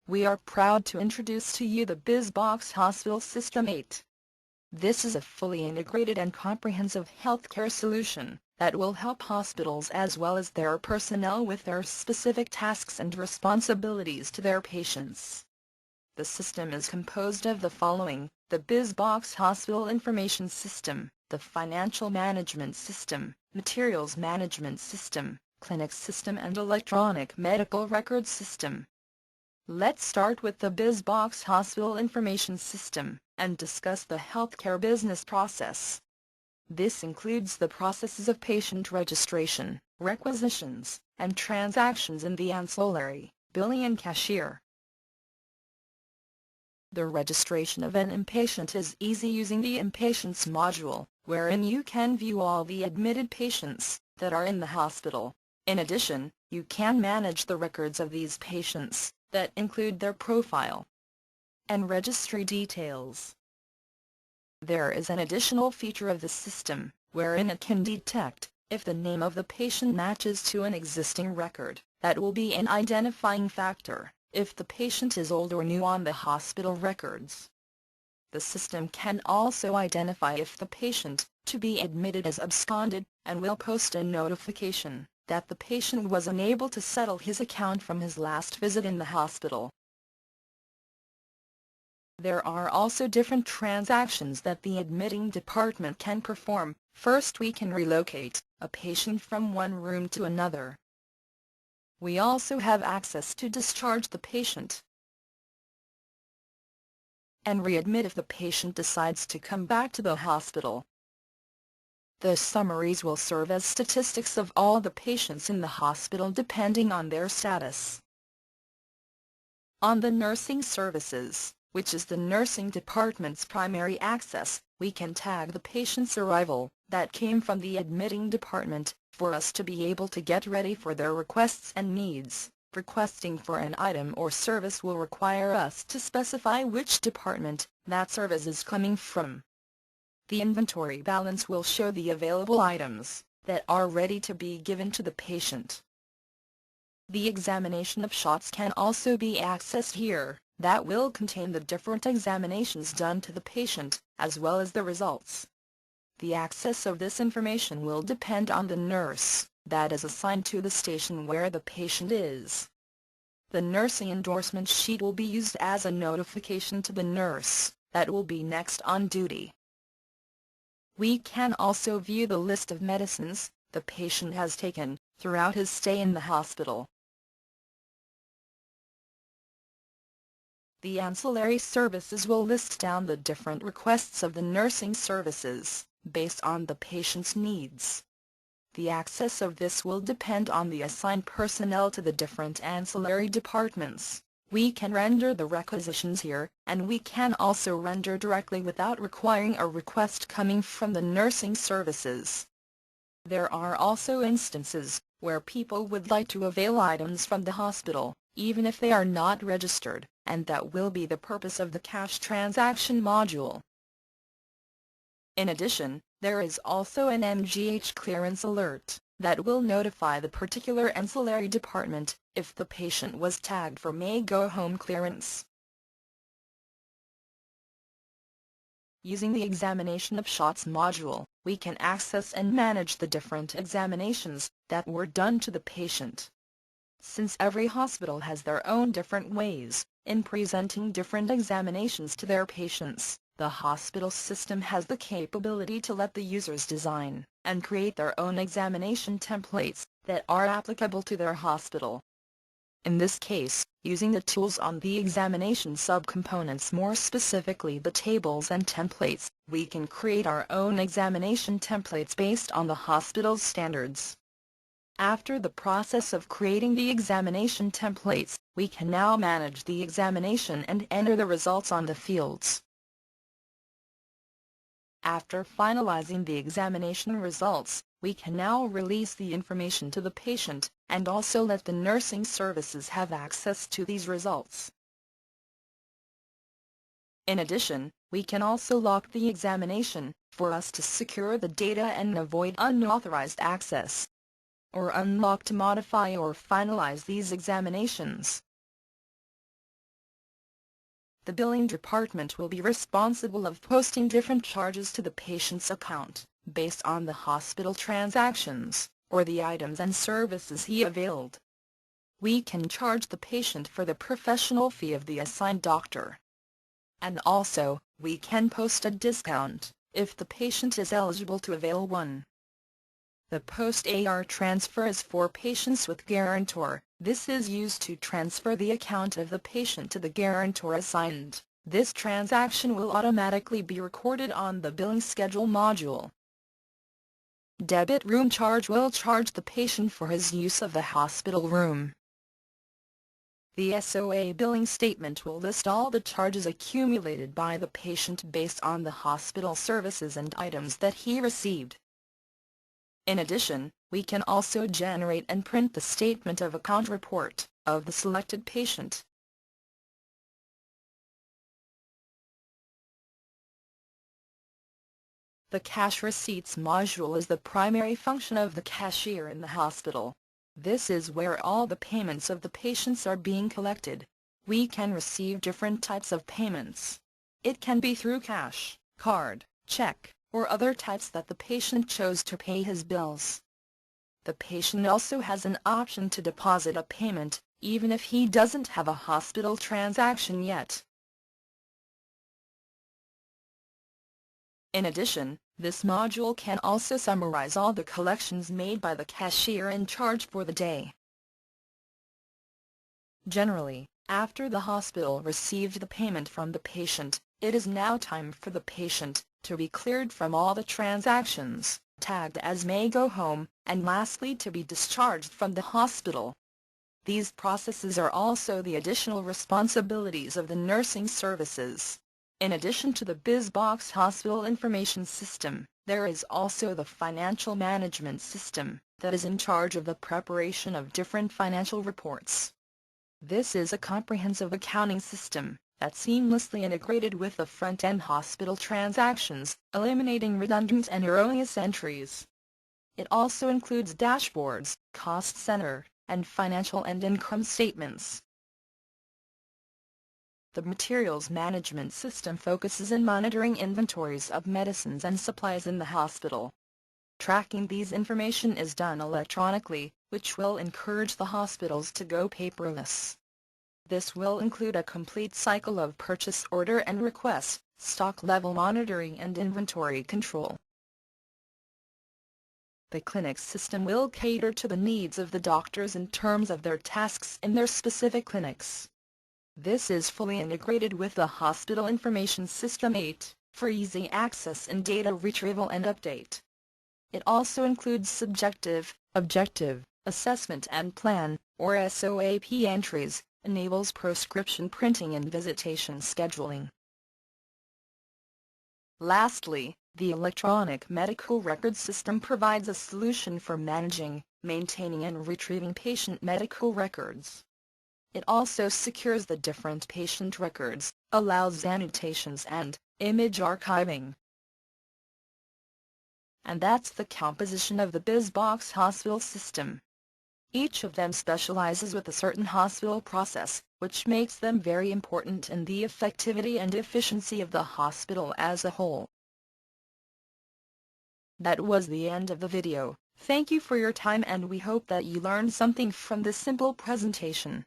we are proud to introduce to you the BizBox Hospital System 8. This is a fully integrated and comprehensive healthcare solution that will help hospitals as well as their personnel with their specific tasks and responsibilities to their patients. The system is composed of the following: the BizBox Hospital Information System, the Financial Management System, Materials Management System, Clinic System and Electronic Medical Record System. Let's start with the BizBox Hospital Information System and discuss the healthcare business process. This includes the processes of patient registration, requisitions, and transactions in the ancillary, billing and cashier. The registration of an inpatient is easy using the Inpatients module, wherein you can view all the admitted patients that are in the hospital. In addition, you can manage the records of these patients that include their profile and registry details. There is an additional feature of the system, wherein it can detect if the name of the patient matches to an existing record. That will be an identifying factor if the patient is old or new on the hospital records. The system can also identify if the patient to be admitted is absconded, and will post a notification that the patient was unable to settle his account from his last visit in the hospital. There are also different transactions that the admitting department can perform. First, we can relocate a patient from one room to another. We also have access to discharge the patient and readmit if the patient decides to come back to the hospital. The summaries will serve as statistics of all the patients in the hospital depending on their status. On the nursing services, which is the nursing department's primary access, we can tag the patient's arrival that came from the admitting department for us to be able to get ready for their requests and needs. Requesting for an item or service will require us to specify which department that service is coming from. The inventory balance will show the available items that are ready to be given to the patient. The examination of shots can also be accessed here. That will contain the different examinations done to the patient, as well as the results. The access of this information will depend on the nurse that is assigned to the station where the patient is. The nursing endorsement sheet will be used as a notification to the nurse that will be next on duty. We can also view the list of medicines the patient has taken throughout his stay in the hospital. The ancillary services will list down the different requests of the nursing services based on the patient's needs. The access of this will depend on the assigned personnel to the different ancillary departments. We can render the requisitions here, and we can also render directly without requiring a request coming from the nursing services. There are also instances where people would like to avail items from the hospital, even if they are not registered, and that will be the purpose of the cash transaction module. In addition, there is also an MGH clearance alert that will notify the particular ancillary department if the patient was tagged for may go home clearance. Using the examination of shots module, we can access and manage the different examinations that were done to the patient. Since every hospital has their own different ways in presenting different examinations to their patients, the hospital system has the capability to let the users design and create their own examination templates that are applicable to their hospital. In this case, using the tools on the examination subcomponents, more specifically the tables and templates, we can create our own examination templates based on the hospital's standards. After the process of creating the examination templates, we can now manage the examination and enter the results on the fields. After finalizing the examination results, we can now release the information to the patient, and also let the nursing services have access to these results. In addition, we can also lock the examination for us to secure the data and avoid unauthorized access, or unlock to modify or finalize these examinations. The billing department will be responsible of posting different charges to the patient's account, based on the hospital transactions, or the items and services he availed. We can charge the patient for the professional fee of the assigned doctor. And also, we can post a discount, if the patient is eligible to avail one. The post-AR transfer is for patients with guarantor. This is used to transfer the account of the patient to the guarantor assigned. This transaction will automatically be recorded on the billing schedule module. Debit room charge will charge the patient for his use of the hospital room. The SOA billing statement will list all the charges accumulated by the patient based on the hospital services and items that he received. In addition, we can also generate and print the statement of account report of the selected patient. The cash receipts module is the primary function of the cashier in the hospital. This is where all the payments of the patients are being collected. We can receive different types of payments. It can be through cash, card, check, or other types that the patient chose to pay his bills. The patient also has an option to deposit a payment, even if he doesn't have a hospital transaction yet. In addition, this module can also summarize all the collections made by the cashier in charge for the day. Generally, after the hospital received the payment from the patient, it is now time for the patient to be cleared from all the transactions, tagged as may go home, and lastly to be discharged from the hospital. These processes are also the additional responsibilities of the nursing services. In addition to the BizBox hospital information system, there is also the financial management system that is in charge of the preparation of different financial reports. This is a comprehensive accounting system that seamlessly integrated with the front-end hospital transactions, eliminating redundant and erroneous entries. It also includes dashboards, cost center, and financial and income statements. The materials management system focuses on monitoring inventories of medicines and supplies in the hospital. Tracking these information is done electronically, which will encourage the hospitals to go paperless. This will include a complete cycle of purchase order and request, stock level monitoring and inventory control. The clinic system will cater to the needs of the doctors in terms of their tasks in their specific clinics. This is fully integrated with the Hospital Information System 8, for easy access and data retrieval and update. It also includes subjective, objective, assessment and plan, or SOAP entries, enables prescription printing and visitation scheduling. Lastly, the electronic medical record system provides a solution for managing, maintaining and retrieving patient medical records. It also secures the different patient records, allows annotations and image archiving. And that's the composition of the BizBox hospital system. Each of them specializes with a certain hospital process, which makes them very important in the effectivity and efficiency of the hospital as a whole. That was the end of the video. Thank you for your time and we hope that you learned something from this simple presentation.